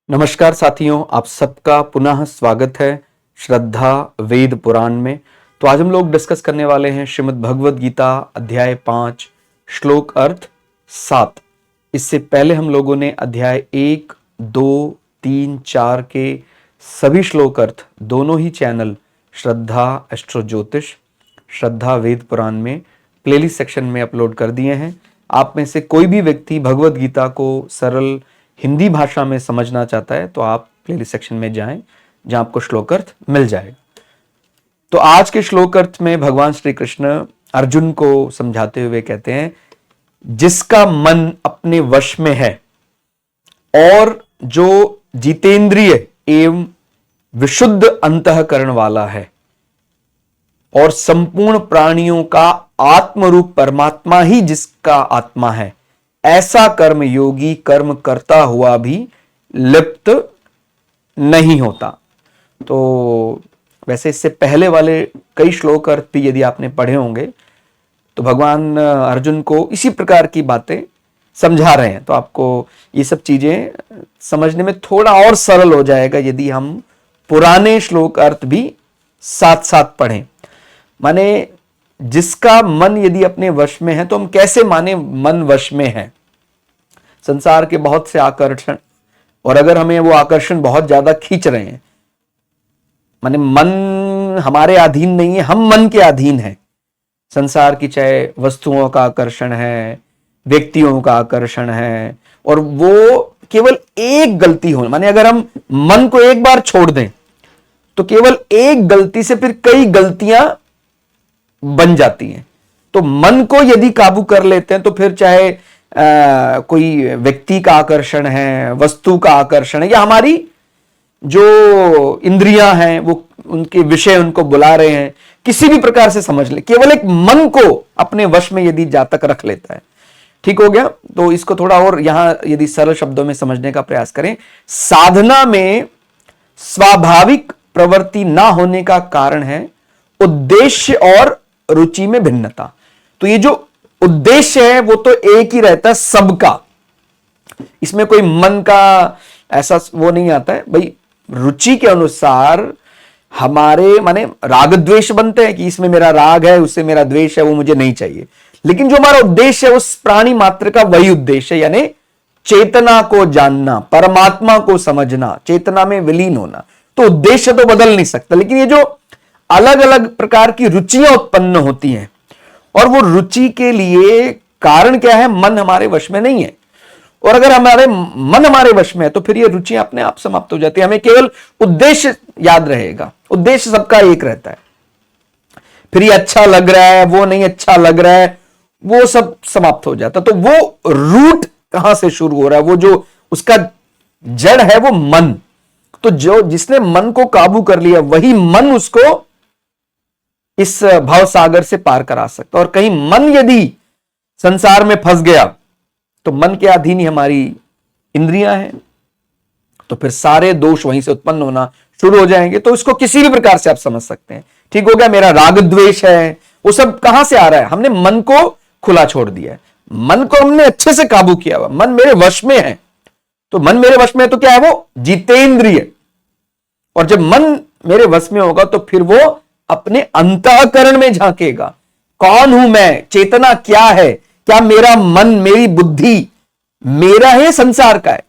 नमस्कार साथियों, आप सबका पुनः स्वागत है श्रद्धा वेद पुराण में। तो आज हम लोग डिस्कस करने वाले हैं श्रीमद् भगवद गीता अध्याय 5 श्लोक अर्थ 7। इससे पहले हम लोगों ने अध्याय 1, 2, 3, 4 के सभी श्लोक अर्थ दोनों ही चैनल श्रद्धा एस्ट्रो ज्योतिष, श्रद्धा वेद पुराण में प्लेलिस्ट सेक्शन में अपलोड कर दिए हैं। आप में से कोई भी व्यक्ति भगवद गीता को सरल हिंदी भाषा में समझना चाहता है तो आप प्लेलिस्ट सेक्शन में जाएं, जहां आपको श्लोक अर्थ मिल जाएगा। तो आज के श्लोक अर्थ में भगवान श्री कृष्ण अर्जुन को समझाते हुए कहते हैं, जिसका मन अपने वश में है और जो जितेंद्रिय एवं विशुद्ध अंतःकरण वाला है और संपूर्ण प्राणियों का आत्मरूप परमात्मा ही जिसका आत्मा है, ऐसा कर्म योगी कर्म करता हुआ भी लिप्त नहीं होता। तो वैसे इससे पहले वाले कई श्लोक अर्थ भी यदि आपने पढ़े होंगे तो भगवान अर्जुन को इसी प्रकार की बातें समझा रहे हैं। तो आपको ये सब चीजें समझने में थोड़ा और सरल हो जाएगा यदि हम पुराने श्लोक अर्थ भी साथ साथ पढ़ें। माने जिसका मन यदि अपने वश में है तो हम कैसे माने मन वश में है? संसार के बहुत से आकर्षण, और अगर हमें वो आकर्षण बहुत ज्यादा खींच रहे हैं, माने मन हमारे अधीन नहीं है, हम मन के अधीन हैं। संसार की चाहे वस्तुओं का आकर्षण है, व्यक्तियों का आकर्षण है, और वो केवल एक गलती हो, माने अगर हम मन को एक बार छोड़ दें तो केवल एक गलती से फिर कई गलतियां बन जाती हैं। तो मन को यदि काबू कर लेते हैं तो फिर चाहे कोई व्यक्ति का आकर्षण है, वस्तु का आकर्षण है, या हमारी जो इंद्रियां हैं वो उनके विषय उनको बुला रहे हैं, किसी भी प्रकार से समझ ले, केवल एक मन को अपने वश में यदि जातक रख लेता है, ठीक हो गया। तो इसको थोड़ा और यहां यदि सरल शब्दों में समझने का प्रयास करें, साधना में स्वाभाविक प्रवृत्ति ना होने का कारण है उद्देश्य और रुचि में भिन्नता। तो ये जो उद्देश्य है वो तो एक ही रहता है सबका, इसमें कोई मन का ऐसा वो नहीं आता है भाई। रुचि के अनुसार हमारे माने राग द्वेष बनते हैं कि इसमें मेरा राग है, उससे मेरा द्वेष है, वो मुझे नहीं चाहिए। लेकिन जो हमारा उद्देश्य है उस प्राणी मात्र का वही उद्देश्य है, यानी चेतना को जानना, परमात्मा को समझना, चेतना में विलीन होना। तो उद्देश्य तो बदल नहीं सकता, लेकिन ये जो अलग अलग प्रकार की रुचियां उत्पन्न होती हैं, और वो रुचि के लिए कारण क्या है? मन हमारे वश में नहीं है। और अगर मन हमारे वश में है तो फिर ये रुचियां अपने आप समाप्त हो जाती है। हमें केवल उद्देश्य याद रहेगा, उद्देश्य सबका एक रहता है। फिर ये अच्छा लग रहा है, वो नहीं अच्छा लग रहा है, वो सब समाप्त हो जाता। तो वो रूट कहां से शुरू हो रहा है? वो जो उसका जड़ है वो मन। तो जो जिसने मन को काबू कर लिया वही मन उसको इस भाव सागर से पार करा सकता। और कहीं मन यदि संसार में फंस गया तो मन के अधीन ही हमारी इंद्रियां हैं, तो फिर सारे दोष वहीं से उत्पन्न होना शुरू हो जाएंगे। तो इसको किसी भी प्रकार से आप समझ सकते हैं, ठीक हो गया। मेरा राग द्वेष है, वो सब कहां से आ रहा है? हमने मन को खुला छोड़ दिया है, मन को हमने अच्छे से काबू किया हुआ, मन मेरे वश में है। तो मन मेरे वश में है तो क्या है? वो जितेंद्रिय। और जब मन मेरे वश में होगा तो फिर वो अपने अंतःकरण में झांकेगा। कौन हूं मैं? चेतना क्या है? क्या मेरा मन, मेरी बुद्धि मेरा है, संसार का है?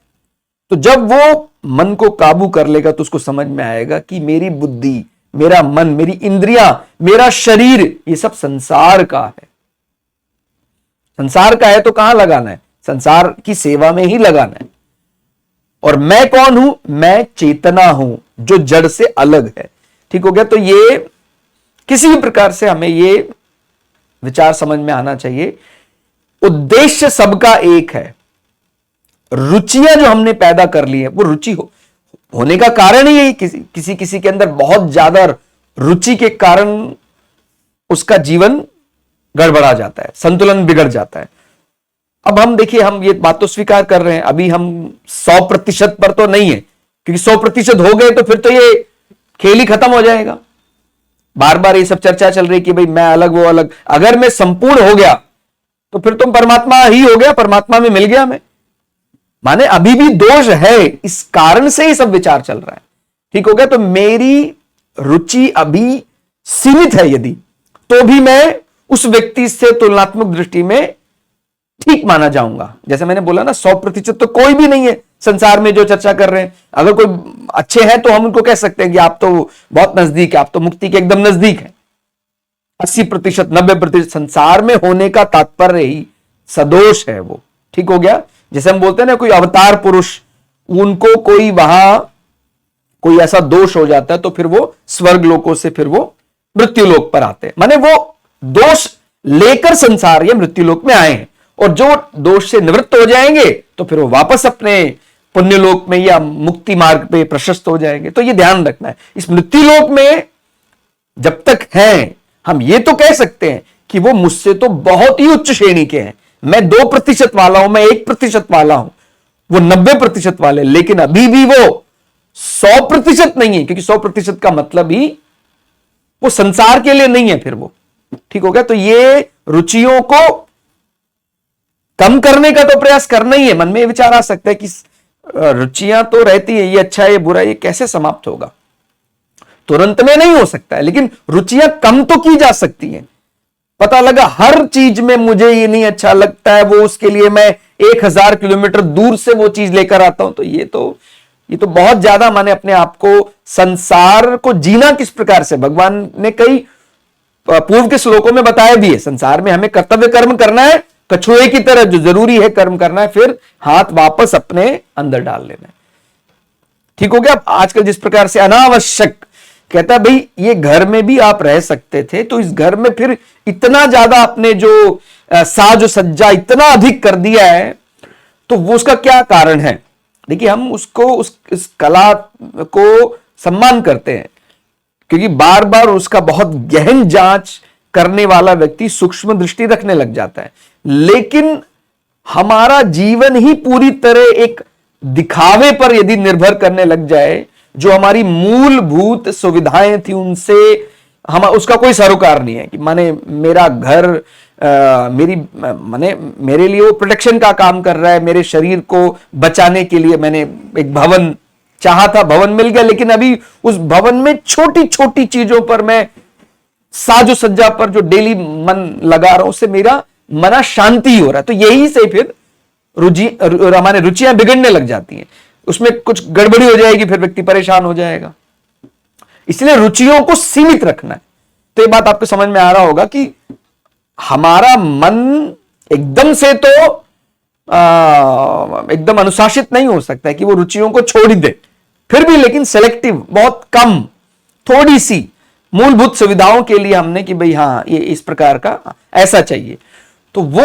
तो जब वो मन को काबू कर लेगा तो उसको समझ में आएगा कि मेरी बुद्धि, मेरा मन, मेरी इंद्रियां, मेरा शरीर, ये सब संसार का है। संसार का है तो कहां लगाना है? संसार की सेवा में ही लगाना है। और मैं कौन हूं? मैं चेतना हूं जो जड़ से अलग है, ठीक हो गया। तो ये किसी भी प्रकार से हमें ये विचार समझ में आना चाहिए, उद्देश्य सबका एक है। रुचियां जो हमने पैदा कर ली है वो रुचि होने का कारण ही यही, किसी के अंदर बहुत ज्यादा रुचि के कारण उसका जीवन गड़बड़ा जाता है, संतुलन बिगड़ जाता है। अब हम देखिए, हम ये बात तो स्वीकार कर रहे हैं, अभी हम 100% पर तो नहीं है, क्योंकि 100% हो गए तो फिर तो ये खेल ही खत्म हो जाएगा। बार बार ये सब चर्चा चल रही कि भाई मैं अलग वो अलग। अगर मैं संपूर्ण हो गया तो फिर तुम परमात्मा ही हो गया, परमात्मा में मिल गया मैं। माने अभी भी दोष है, इस कारण से ही सब विचार चल रहा है। ठीक हो गया। तो मेरी रुचि अभी सीमित है यदि, तो भी मैं उस व्यक्ति से तुलनात्मक दृष्टि में ठीक माना जाऊंगा। जैसे मैंने बोला ना, 100% तो कोई भी नहीं है संसार में जो चर्चा कर रहे हैं। अगर कोई अच्छे हैं तो हम उनको कह सकते हैं कि आप तो बहुत नजदीक है, आप तो मुक्ति के एकदम नजदीक है। 80%, 90% संसार में होने का तात्पर्य ही सदोष है वो। ठीक हो गया। जैसे हम बोलते हैं ना, कोई अवतार पुरुष, उनको कोई वहां कोई ऐसा दोष हो जाता है तो फिर वो स्वर्ग लोकों से फिर वो मृत्यु लोक पर आते हैं। माने वो दोष लेकर संसार या मृत्यु लोक में आए हैं, और जो दोष से निवृत्त हो जाएंगे तो फिर वो वापस अपने पुण्य लोक में या मुक्ति मार्ग पे प्रशस्त हो जाएंगे। तो ये ध्यान रखना है। इस मृत्यु लोक में जब तक हैं, हम ये तो कह सकते हैं कि वो मुझसे तो बहुत ही उच्च श्रेणी के हैं। मैं 2% वाला हूं, मैं 1% वाला हूं, वो 90% वाले, लेकिन अभी भी वो 100% नहीं है, क्योंकि 100% का मतलब ही वो संसार के लिए नहीं है फिर वो। ठीक हो गया। तो ये रुचियों को कम करने का तो प्रयास करना ही है। मन में ये विचार आ सकता है कि रुचियां तो रहती है, ये अच्छा है ये बुरा, ये कैसे समाप्त होगा? तुरंत में नहीं हो सकता है, लेकिन रुचियां कम तो की जा सकती हैं। पता लगा हर चीज में मुझे ये नहीं अच्छा लगता है, वो उसके लिए मैं 1000 किलोमीटर दूर से वो चीज लेकर आता हूं, तो ये तो बहुत ज्यादा, माने अपने आप को संसार को जीना किस प्रकार से भगवान ने कई पूर्व के श्लोकों में बताया भी है। संसार में हमें कर्तव्य कर्म करना है, कछुए की तरह जो जरूरी है कर्म करना है, फिर हाथ वापस अपने अंदर डाल लेना है। ठीक हो गया। आजकल जिस प्रकार से अनावश्यक कहता है, भाई ये घर में भी आप रह सकते थे, तो इस घर में फिर इतना ज्यादा अपने जो साज सज्जा इतना अधिक कर दिया है, तो वो उसका क्या कारण है? देखिए, हम उसको इस कला को सम्मान करते हैं, क्योंकि बार बार उसका बहुत गहन जांच करने वाला व्यक्ति सूक्ष्म दृष्टि रखने लग जाता है। लेकिन हमारा जीवन ही पूरी तरह एक दिखावे पर यदि निर्भर करने लग जाए, जो हमारी मूलभूत सुविधाएं थी उनसे हम उसका कोई सरोकार नहीं है। कि माने मेरा घर मेरे लिए वो प्रोटेक्शन का काम कर रहा है, मेरे शरीर को बचाने के लिए मैंने एक भवन चाहा था, भवन मिल गया, लेकिन अभी उस भवन में छोटी छोटी चीजों पर मैं साजो सज्जा पर जो डेली मन लगा रहा हूं, उससे मेरा मना शांति हो रहा है। तो यही से फिर हमारे रुचियां बिगड़ने लग जाती हैं, उसमें कुछ गड़बड़ी हो जाएगी, फिर व्यक्ति परेशान हो जाएगा। इसलिए रुचियों को सीमित रखना है। तो ये बात आपको समझ में आ रहा होगा कि हमारा मन एकदम से तो एकदम अनुशासित नहीं हो सकता है कि वो रुचियों को छोड़ ही दे, फिर भी लेकिन सेलेक्टिव, बहुत कम, थोड़ी सी मूलभूत सुविधाओं के लिए हमने कि भाई हाँ ये इस प्रकार का ऐसा चाहिए, तो वो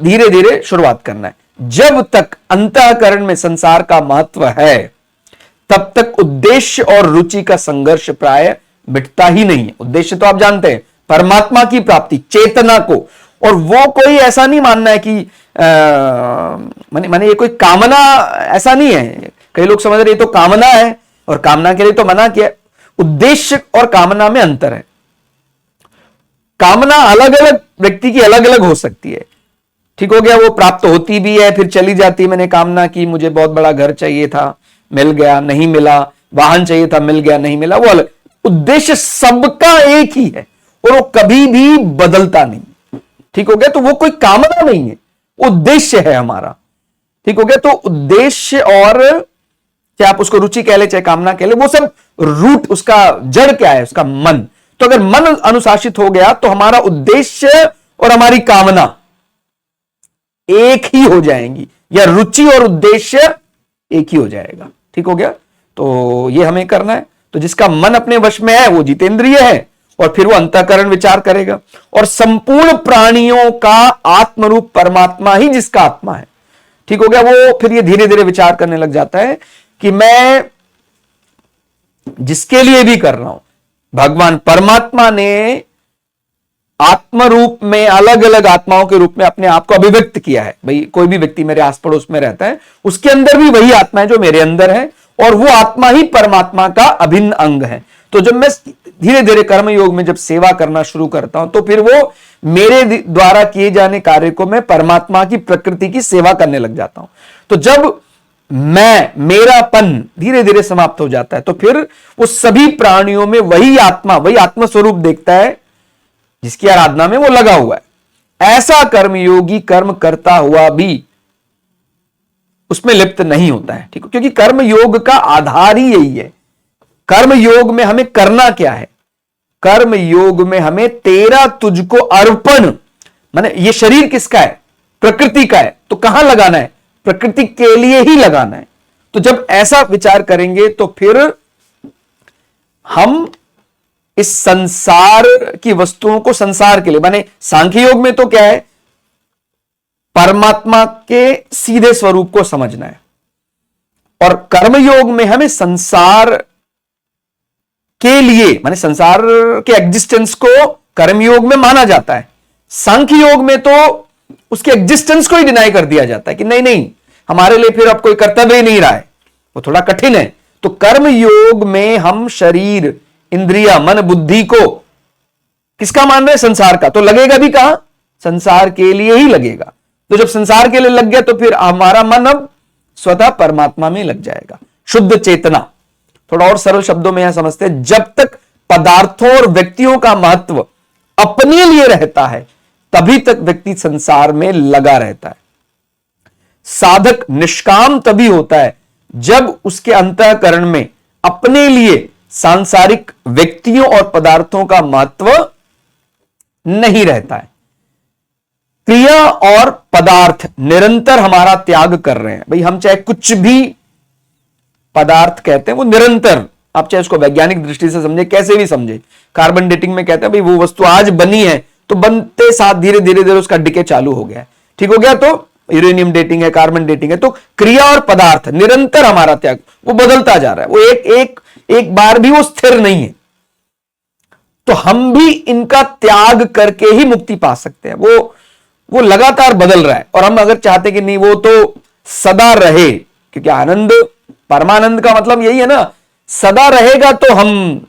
धीरे धीरे शुरुआत करना है। जब तक अंतःकरण में संसार का महत्व है, तब तक उद्देश्य और रुचि का संघर्ष प्राय मिटता ही नहीं है। उद्देश्य तो आप जानते हैं, परमात्मा की प्राप्ति, चेतना को, और वो कोई ऐसा नहीं मानना है कि माने ये कोई कामना, ऐसा नहीं है। कई लोग समझ रहे ये तो कामना है और कामना के लिए तो मना किया। उद्देश्य और कामना में अंतर है। कामना अलग अलग व्यक्ति की अलग अलग हो सकती है। ठीक हो गया। वो प्राप्त होती भी है, फिर चली जाती है। मैंने कामना की, मुझे बहुत बड़ा घर चाहिए था, मिल गया, नहीं मिला, वाहन चाहिए था, मिल गया, नहीं मिला, वो अलग। उद्देश्य सबका एक ही है और वो कभी भी बदलता नहीं। ठीक हो गया। तो वो कोई कामना नहीं है, उद्देश्य है हमारा। ठीक हो गया। तो उद्देश्य, और चाहे आप उसको रुचि कह ले चाहे कामना कह ले, वो सब रूट, उसका जड़ क्या है? उसका मन। तो अगर मन अनुशासित हो गया तो हमारा उद्देश्य और हमारी कामना एक ही हो जाएंगी, या रुचि और उद्देश्य एक ही हो जाएगा। ठीक हो गया। तो ये हमें करना है। तो जिसका मन अपने वश में है वो जितेंद्रिय है, और फिर वो अंतःकरण विचार करेगा। और संपूर्ण प्राणियों का आत्मरूप परमात्मा ही जिसका आत्मा है। ठीक हो गया। वो फिर ये धीरे धीरे विचार करने लग जाता है कि मैं जिसके लिए भी कर रहा हूं, भगवान परमात्मा ने आत्म रूप में अलग अलग आत्माओं के रूप में अपने आप को अभिव्यक्त किया है। भाई कोई भी व्यक्ति मेरे आस पड़ोस में रहता है, उसके अंदर भी वही आत्मा है जो मेरे अंदर है, और वो आत्मा ही परमात्मा का अभिन्न अंग है। तो जब मैं धीरे धीरे कर्म योग में जब सेवा करना शुरू करता हूं, तो फिर वो मेरे द्वारा किए जाने कार्य को मैं परमात्मा की प्रकृति की सेवा करने लग जाता हूं। तो जब मेरापन धीरे धीरे समाप्त हो जाता है, तो फिर वो सभी प्राणियों में वही आत्मा स्वरूप देखता है जिसकी आराधना में वो लगा हुआ है। ऐसा कर्मयोगी कर्म करता हुआ भी उसमें लिप्त नहीं होता है, ठीक है, क्योंकि कर्म योग का आधार ही यही है। कर्म योग में हमें करना क्या है? कर्म योग में हमें तेरा तुझको अर्पण, माने ये शरीर किसका है? प्रकृति का है, तो कहां लगाना है? प्रकृति के लिए ही लगाना है। तो जब ऐसा विचार करेंगे तो फिर हम इस संसार की वस्तुओं को संसार के लिए, माने सांख्य योग में तो क्या है? परमात्मा के सीधे स्वरूप को समझना है, और कर्म योग में हमें संसार के लिए, माने संसार के एग्जिस्टेंस को कर्म योग में माना जाता है। सांख्य योग में तो उसके एग्जिस्टेंस को ही डिनाई कर दिया जाता है कि नहीं नहीं, हमारे लिए फिर अब कोई कर्तव्य ही नहीं रहा है, वो थोड़ा कठिन है। तो कर्म योग में हम शरीर, इंद्रिया, मन, बुद्धि को किसका मान रहे हैं? संसार का। तो लगेगा भी कहां? संसार के लिए ही लगेगा। तो जब संसार के लिए लग गया तो फिर हमारा मन अब स्वतः परमात्मा में लग जाएगा। शुद्ध चेतना, थोड़ा और सरल शब्दों में यहां समझते हैं, जब तक पदार्थों और व्यक्तियों का महत्व अपने लिए रहता है तभी तक व्यक्ति संसार में लगा रहता है। साधक निष्काम तभी होता है जब उसके अंतःकरण में अपने लिए सांसारिक व्यक्तियों और पदार्थों का महत्व नहीं रहता है। क्रिया और पदार्थ निरंतर हमारा त्याग कर रहे हैं। भाई हम चाहे कुछ भी पदार्थ कहते हैं, वो निरंतर, आप चाहे उसको वैज्ञानिक दृष्टि से समझे, कैसे भी समझे। कार्बन डेटिंग में कहते हैं भाई वो वस्तु आज बनी है तो बनते साथ धीरे धीरे उसका डिके चालू हो गया है, ठीक हो गया। तो यूरेनियम डेटिंग है, कार्बन डेटिंग है। तो क्रिया और पदार्थ निरंतर हमारा त्याग, वो बदलता जा रहा है, वो एक बार भी वो स्थिर नहीं है। तो हम भी इनका त्याग करके ही मुक्ति पा सकते हैं। वो लगातार बदल रहा है, और हम अगर चाहते कि नहीं वो तो सदा रहे, क्योंकि आनंद, परमानंद का मतलब यही है ना, सदा रहेगा तो हम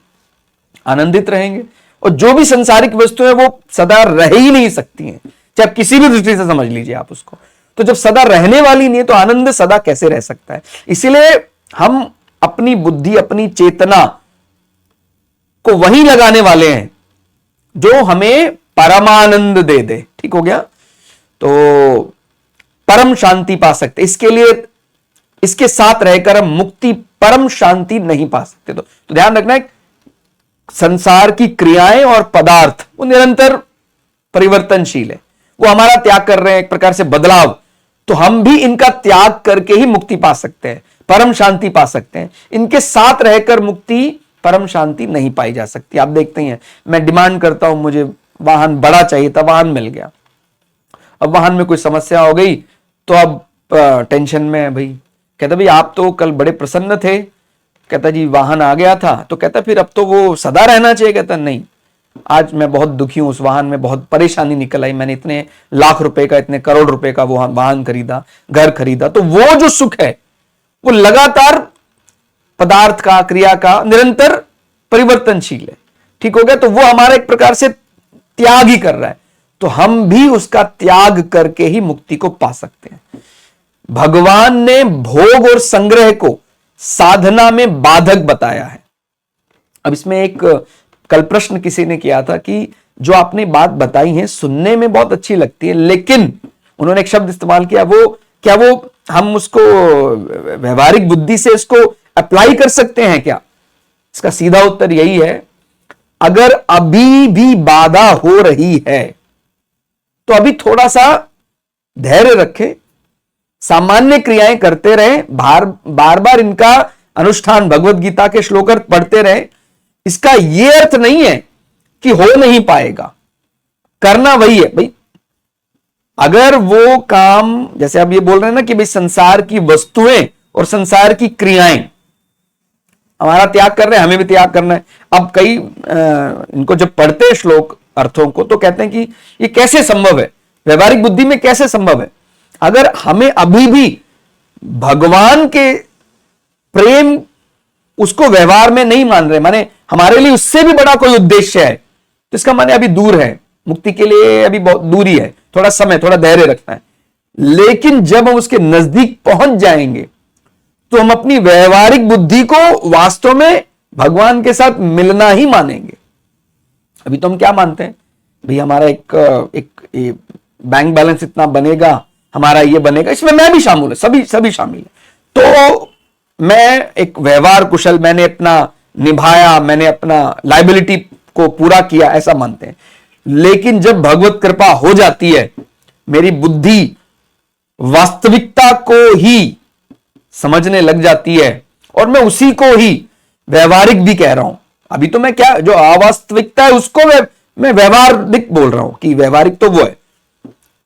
आनंदित रहेंगे। और जो भी सांसारिक वस्तुएं वो सदा रह ही नहीं सकती हैं, चाहे आप किसी भी दृष्टि से समझ लीजिए आप उसको। तो जब सदा रहने वाली नहीं है तो आनंद सदा कैसे रह सकता है? इसीलिए हम अपनी बुद्धि, अपनी चेतना को वहीं लगाने वाले हैं जो हमें परमानंद दे दे, ठीक हो गया। तो परम शांति पा सकते, इसके लिए इसके साथ रहकर हम मुक्ति, परम शांति नहीं पा सकते। तो ध्यान रखना है, संसार की क्रियाएं और पदार्थ वो निरंतर परिवर्तनशील है, वो हमारा त्याग कर रहे हैं, एक प्रकार से बदलाव। तो हम भी इनका त्याग करके ही मुक्ति पा सकते हैं, परम शांति पा सकते हैं। इनके साथ रहकर मुक्ति, परम शांति नहीं पाई जा सकती। आप देखते हैं, मैं डिमांड करता हूं मुझे वाहन बड़ा चाहिए था, वाहन मिल गया, अब वाहन में कोई समस्या हो गई तो अब टेंशन में है। भाई कहता भाई आप तो कल बड़े प्रसन्न थे, कहता जी वाहन आ गया था, तो कहता फिर अब तो वो सदा रहना चाहिए। कहता नहीं, आज मैं बहुत दुखी हूं, उस वाहन में बहुत परेशानी निकल आई, मैंने इतने लाख रुपए का, इतने करोड़ रुपए का वो वाहन खरीदा, घर खरीदा। तो वो जो सुख है वो लगातार पदार्थ का, क्रिया का निरंतर परिवर्तनशील है, ठीक हो गया। तो वो हमारा एक प्रकार से त्याग ही कर रहा है, तो हम भी उसका त्याग करके ही मुक्ति को पा सकते हैं। भगवान ने भोग और संग्रह को साधना में बाधक बताया है। अब इसमें एक कल प्रश्न किसी ने किया था कि जो आपने बात बताई है सुनने में बहुत अच्छी लगती है, लेकिन उन्होंने एक शब्द इस्तेमाल किया, वो क्या वो हम उसको व्यवहारिक बुद्धि से इसको अप्लाई कर सकते हैं क्या? इसका सीधा उत्तर यही है, अगर अभी भी बाधा हो रही है तो अभी थोड़ा सा धैर्य रखें, सामान्य क्रियाएं करते रहें, बार बार इनका अनुष्ठान, भगवत गीता के श्लोक पढ़ते रहें। इसका यह अर्थ नहीं है कि हो नहीं पाएगा, करना वही है। भाई अगर वो काम, जैसे आप ये बोल रहे हैं ना कि भाई संसार की वस्तुएं और संसार की क्रियाएं हमारा त्याग कर रहे हैं, हमें भी त्याग करना है। अब कई इनको जब पढ़ते हैं श्लोक अर्थों को तो कहते हैं कि ये कैसे संभव है, व्यवहारिक बुद्धि में कैसे संभव है? अगर हमें अभी भी भगवान के प्रेम उसको व्यवहार में नहीं मान रहे, माने हमारे लिए उससे भी बड़ा कोई उद्देश्य है, तो इसका माने अभी दूर है, मुक्ति के लिए अभी बहुत दूरी है, थोड़ा समय, थोड़ा धैर्य रखना है। लेकिन जब हम उसके नजदीक पहुंच जाएंगे तो हम अपनी व्यवहारिक बुद्धि को वास्तव में भगवान के साथ मिलना ही मानेंगे। अभी तो हम क्या मानते हैं भाई, हमारा एक बैंक बैलेंस इतना बनेगा, हमारा ये बनेगा, इसमें मैं भी शामिल है, सभी शामिल है। तो मैं एक व्यवहार कुशल, मैंने अपना निभाया, मैंने अपना लायबिलिटी को पूरा किया, ऐसा मानते हैं। लेकिन जब भगवत कृपा हो जाती है, मेरी बुद्धि वास्तविकता को ही समझने लग जाती है, और मैं उसी को ही व्यवहारिक भी कह रहा हूं। अभी तो मैं क्या, जो अवास्तविकता है उसको मैं व्यवहारिक बोल रहा हूं कि व्यवहारिक तो वो है।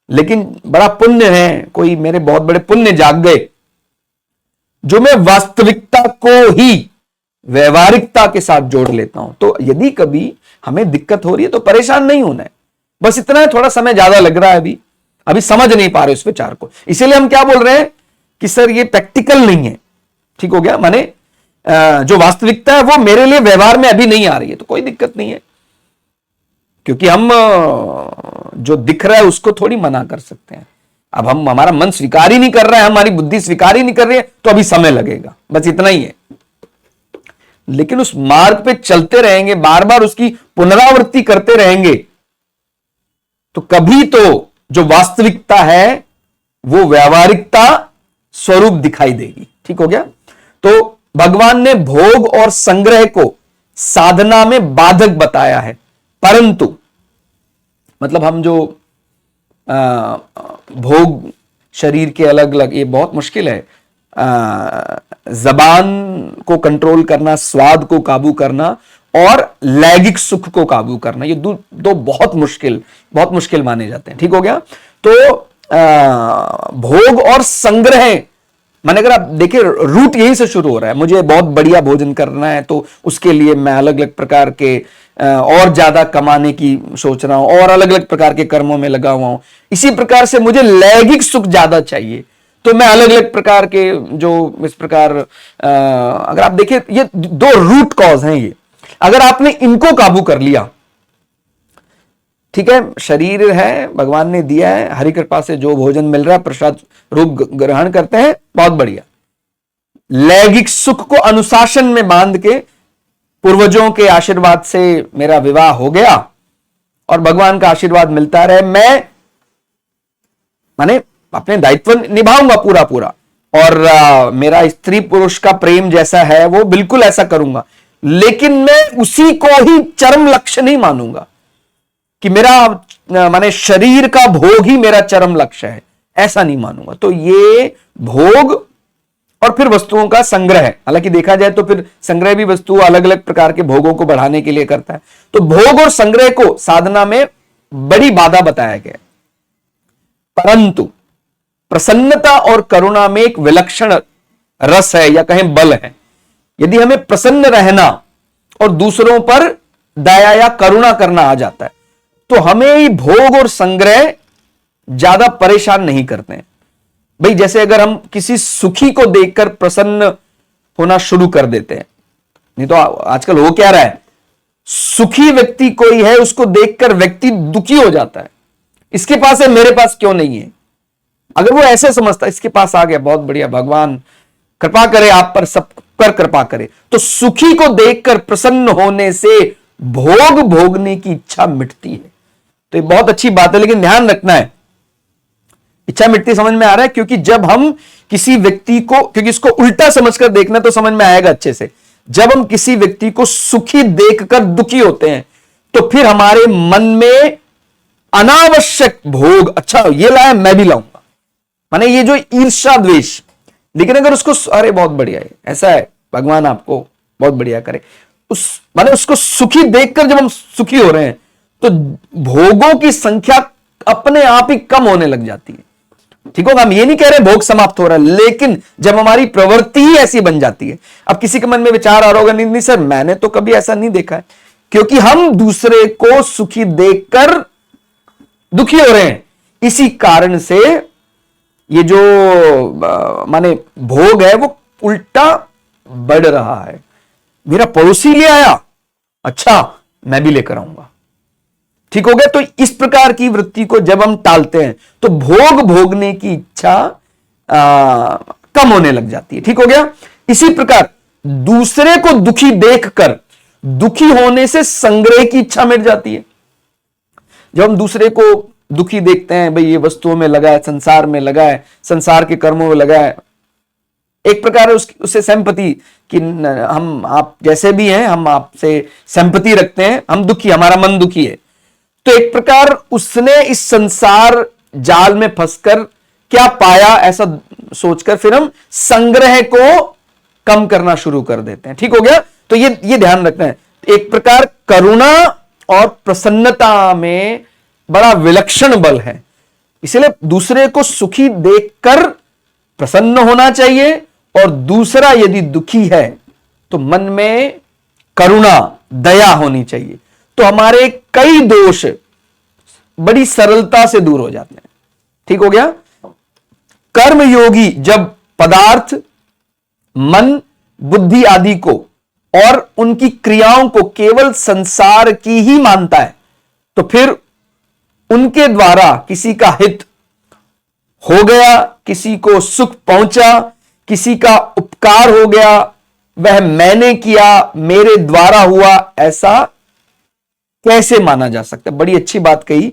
लेकिन बड़ा पुण्य है, कोई मेरे बहुत बड़े पुण्य जाग गए जो मैं वास्तविकता को ही व्यवहारिकता के साथ जोड़ लेता हूं। तो यदि कभी हमें दिक्कत हो रही है तो परेशान नहीं होना है, बस इतना है, थोड़ा समय ज्यादा लग रहा है, अभी समझ नहीं पा रहे उस विचार को। इसीलिए हम क्या बोल रहे हैं कि सर ये प्रैक्टिकल नहीं है, ठीक हो गया, माने जो वास्तविकता है वो मेरे लिए व्यवहार में अभी नहीं आ रही है, तो कोई दिक्कत नहीं है, क्योंकि हम जो दिख रहा है उसको थोड़ी मना कर सकते हैं। अब हमारा मन स्वीकार ही नहीं कर रहा है, हमारी बुद्धि स्वीकार ही नहीं कर रही है, तो अभी समय लगेगा, बस इतना ही है। लेकिन उस मार्ग पे चलते रहेंगे, बार बार उसकी पुनरावृत्ति करते रहेंगे, तो कभी तो जो वास्तविकता है वो व्यवहारिकता स्वरूप दिखाई देगी। ठीक हो गया। तो भगवान ने भोग और संग्रह को साधना में बाधक बताया है, परंतु मतलब हम जो भोग शरीर के अलग अलग, ये बहुत मुश्किल है, जबान को कंट्रोल करना, स्वाद को काबू करना और लैंगिक सुख को काबू करना, ये दो बहुत मुश्किल माने जाते हैं। ठीक हो गया। तो भोग और संग्रह, माने अगर आप देखिए रूट यहीं से शुरू हो रहा है, मुझे बहुत बढ़िया भोजन करना है तो उसके लिए मैं अलग अलग प्रकार के और ज्यादा कमाने की सोच रहा हूं और अलग अलग प्रकार के कर्मों में लगा हुआ हूं। इसी प्रकार से मुझे लैंगिक सुख ज्यादा चाहिए तो मैं अलग अलग प्रकार के जो इस प्रकार अगर आप देखिए, ये दो रूट कॉज हैं। ये अगर आपने इनको काबू कर लिया, ठीक है, शरीर है, भगवान ने दिया है, हरि कृपा से जो भोजन मिल रहा है प्रसाद रूप ग्रहण करते हैं, बहुत बढ़िया। लैंगिक सुख को अनुशासन में बांध के पूर्वजों के आशीर्वाद से मेरा विवाह हो गया और भगवान का आशीर्वाद मिलता रहे, मैं माने अपने दायित्व निभाऊंगा पूरा और मेरा स्त्री पुरुष का प्रेम जैसा है वो बिल्कुल ऐसा करूंगा, लेकिन मैं उसी को ही चरम लक्ष्य नहीं मानूंगा कि मेरा माने शरीर का भोग ही मेरा चरम लक्ष्य है, ऐसा नहीं मानूंगा। तो ये भोग और फिर वस्तुओं का संग्रह, हालांकि देखा जाए तो फिर संग्रह भी वस्तु अलग अलग प्रकार के भोगों को बढ़ाने के लिए करता है। तो भोग और संग्रह को साधना में बड़ी बाधा बताया गया, परंतु प्रसन्नता और करुणा में एक विलक्षण रस है या कहें बल है। यदि हमें प्रसन्न रहना और दूसरों पर दया या करुणा करना आ जाता है तो हमें भोग और संग्रह ज्यादा परेशान नहीं करते हैं। भाई जैसे अगर हम किसी सुखी को देखकर प्रसन्न होना शुरू कर देते हैं, नहीं तो आजकल हो क्या रहा है, सुखी व्यक्ति कोई है उसको देखकर व्यक्ति दुखी हो जाता है, इसके पास है मेरे पास क्यों नहीं है। अगर वो ऐसे समझता है इसके पास आ गया बहुत बढ़िया, भगवान कृपा करे आप पर, सब पर कृपा करे, तो सुखी को देखकर प्रसन्न होने से भोग भोगने की इच्छा मिटती है। तो ये बहुत अच्छी बात है, लेकिन ध्यान रखना है, इच्छा मिटती समझ में आ रहा है, क्योंकि जब हम किसी व्यक्ति को, क्योंकि इसको उल्टा समझकर देखना तो समझ में आएगा अच्छे से, जब हम किसी व्यक्ति को सुखी देखकर दुखी होते हैं तो फिर हमारे मन में अनावश्यक भोग, अच्छा ये लाया मैं भी लाऊंगा, माने ये जो ईर्ष्या द्वेष। लेकिन अगर उसको अरे बहुत बढ़िया है, ऐसा है, भगवान आपको बहुत बढ़िया करे, उस माने उसको सुखी देखकर जब हम सुखी हो रहे हैं तो भोगों की संख्या अपने आप ही कम होने लग जाती है। ठीक होगा, हम ये नहीं कह रहे भोग समाप्त हो रहा है, लेकिन जब हमारी प्रवृत्ति ही ऐसी बन जाती है, अब किसी के मन में विचार आ रहा होगा, नहीं सर मैंने तो कभी ऐसा नहीं देखा है, क्योंकि हम दूसरे को सुखी देखकर दुखी हो रहे हैं, इसी कारण से ये जो माने भोग है वो उल्टा बढ़ रहा है। मेरा पड़ोसी ले आया, अच्छा मैं भी लेकर आऊंगा, ठीक हो गया। तो इस प्रकार की वृत्ति को जब हम टालते हैं तो भोग भोगने की इच्छा कम होने लग जाती है। ठीक हो गया। इसी प्रकार दूसरे को दुखी देखकर दुखी होने से संग्रह की इच्छा मिट जाती है। जब हम दूसरे को दुखी देखते हैं, भाई ये वस्तुओं में लगा है, संसार में लगा है, संसार के कर्मों में लगा है, एक प्रकार उससे सिंपैथी कि हम आप जैसे भी हैं, हम आपसे सिंपैथी रखते हैं, हम दुखी, हमारा मन दुखी है। तो एक प्रकार उसने इस संसार जाल में फंसकर क्या पाया ऐसा सोचकर फिर हम संग्रह को कम करना शुरू कर देते हैं। ठीक हो गया। तो ये ध्यान रखना है। एक प्रकार करुणा और प्रसन्नता में बड़ा विलक्षण बल है, इसलिए दूसरे को सुखी देखकर प्रसन्न होना चाहिए, और दूसरा यदि दुखी है तो मन में करुणा, दया होनी चाहिए। तो हमारे कई दोष बड़ी सरलता से दूर हो जाते हैं। ठीक हो गया। कर्मयोगी जब पदार्थ, मन, बुद्धि आदि को और उनकी क्रियाओं को केवल संसार की ही मानता है, तो फिर उनके द्वारा किसी का हित हो गया, किसी को सुख पहुंचा, किसी का उपकार हो गया, वह मैंने किया, मेरे द्वारा हुआ, ऐसा कैसे माना जा सकता है। बड़ी अच्छी बात कही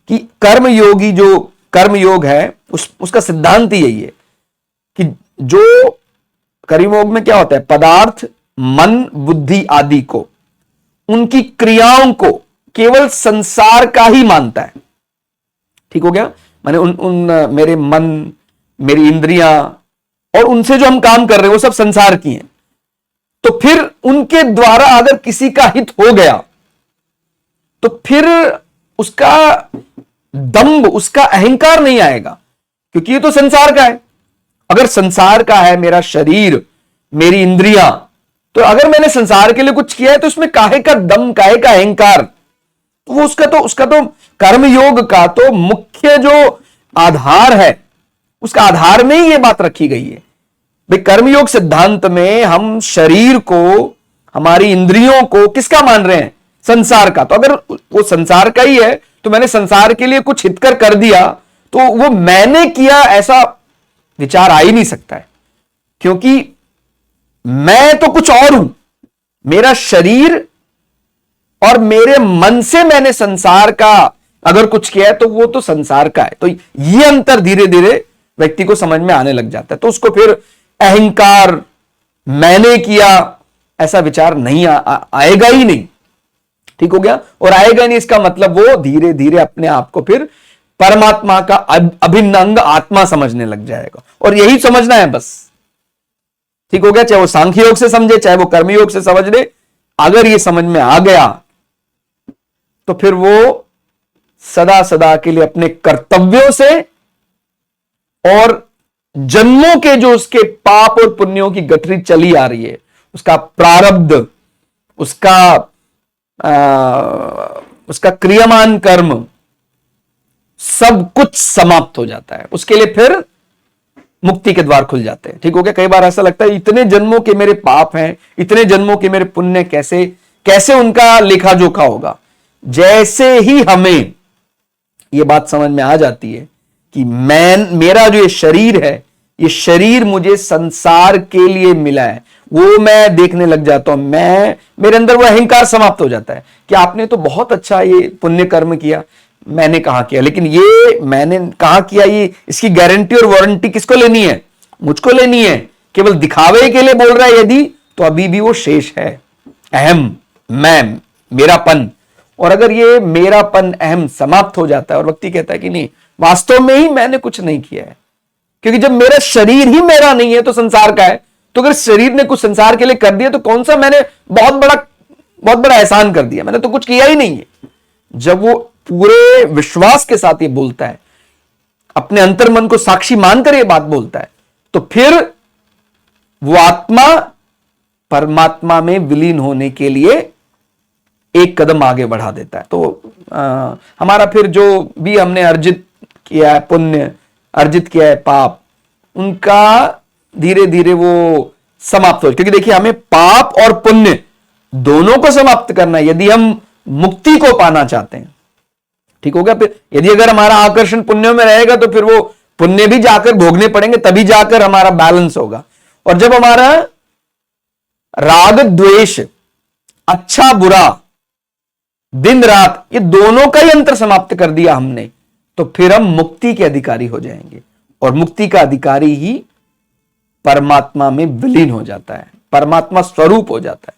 कि कर्मयोगी, जो कर्मयोग है उसका सिद्धांत ही यही है कि जो कर्मयोग में क्या होता है, पदार्थ, मन, बुद्धि आदि को, उनकी क्रियाओं को केवल संसार का ही मानता है। ठीक हो गया। माने मेरे मन, मेरी इंद्रियां और उनसे जो हम काम कर रहे हैं वो सब संसार की हैं। तो फिर उनके द्वारा अगर किसी का हित हो गया तो फिर उसका दंभ, उसका अहंकार नहीं आएगा, क्योंकि ये तो संसार का है। अगर संसार का है मेरा शरीर, मेरी इंद्रियां, तो अगर मैंने संसार के लिए कुछ किया है तो उसमें काहे का दम, काहे का अहंकार, तो वो उसका तो कर्मयोग का तो मुख्य जो आधार है, उसका आधार में ही ये बात रखी गई है। भाई कर्मयोग सिद्धांत में हम शरीर को, हमारी इंद्रियों को किसका मान रहे हैं, संसार का। तो अगर वो संसार का ही है तो मैंने संसार के लिए कुछ हितकर कर दिया, तो वो मैंने किया ऐसा विचार आ ही नहीं सकता है, क्योंकि मैं तो कुछ और हूं। मेरा शरीर और मेरे मन से मैंने संसार का अगर कुछ किया है तो वो तो संसार का है। तो ये अंतर धीरे धीरे व्यक्ति को समझ में आने लग जाता है, तो उसको फिर अहंकार, मैंने किया, ऐसा विचार नहीं आएगा ही नहीं। ठीक हो गया। और आएगा नहीं इसका मतलब वो धीरे धीरे अपने आप को फिर परमात्मा का अभिन्न अंग आत्मा समझने लग जाएगा, और यही समझना है बस। ठीक हो गया। चाहे वो सांख्य योग से समझे, चाहे वो कर्मयोग से समझ ले, अगर ये समझ में आ गया तो फिर वो सदा सदा के लिए अपने कर्तव्यों से और जन्मों के जो उसके पाप और पुण्यों की गठरी चली आ रही है, उसका प्रारब्ध, उसका क्रियमान कर्म, सब कुछ समाप्त हो जाता है। उसके लिए फिर मुक्ति के द्वार खुल जाते हैं। ठीक हो गया। कई बार ऐसा लगता है इतने जन्मों के मेरे पाप हैं, इतने जन्मों के मेरे पुण्य, कैसे उनका लेखा जोखा होगा। जैसे ही हमें यह बात समझ में आ जाती है कि मेरा जो ये शरीर है, ये शरीर मुझे संसार के लिए मिला है, वो मैं देखने लग जाता हूं, मेरे अंदर वो अहंकार समाप्त हो जाता है कि आपने तो बहुत अच्छा ये पुण्य कर्म किया, मैंने कहा किया, लेकिन ये मैंने कहा किया, ये इसकी गारंटी और वारंटी किसको लेनी है, मुझको लेनी है। केवल दिखावे के लिए बोल रहा है यदि, तो अभी भी वो शेष है, अहम, मैं, मेरापन। और अगर ये मेरापन, अहम समाप्त हो जाता है और व्यक्ति कहता है कि नहीं, वास्तव में ही मैंने कुछ नहीं किया है, क्योंकि जब मेरा शरीर ही मेरा नहीं है तो संसार का है, तो अगर शरीर ने कुछ संसार के लिए कर दिया तो कौन सा मैंने बहुत बड़ा एहसान कर दिया, मैंने तो कुछ किया ही नहीं है। जब वो पूरे विश्वास के साथ ये बोलता है, अपने अंतर्मन को साक्षी मानकर ये बात बोलता है, तो फिर वो आत्मा परमात्मा में विलीन होने के लिए एक कदम आगे बढ़ा देता है। तो हमारा फिर जो भी हमने अर्जित किया है पुण्य, अर्जित किया है पाप, उनका धीरे धीरे वो समाप्त हो, क्योंकि देखिए हमें पाप और पुण्य दोनों को समाप्त करना है यदि हम मुक्ति को पाना चाहते हैं। ठीक हो गया। फिर यदि अगर हमारा आकर्षण पुण्यों में रहेगा तो फिर वो पुण्य भी जाकर भोगने पड़ेंगे, तभी जाकर हमारा बैलेंस होगा। और जब हमारा राग द्वेष, अच्छा बुरा, दिन रात, ये दोनों का ही अंतर समाप्त कर दिया हमने, तो फिर हम मुक्ति के अधिकारी हो जाएंगे। और मुक्ति का अधिकारी ही परमात्मा में विलीन हो जाता है, परमात्मा स्वरूप हो जाता है।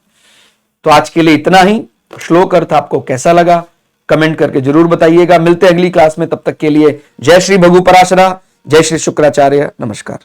तो आज के लिए इतना ही। श्लोक अर्थ आपको कैसा लगा कमेंट करके जरूर बताइएगा। मिलते हैं अगली क्लास में, तब तक के लिए जय श्री भगु पराशरा, जय श्री शुक्राचार्य, नमस्कार।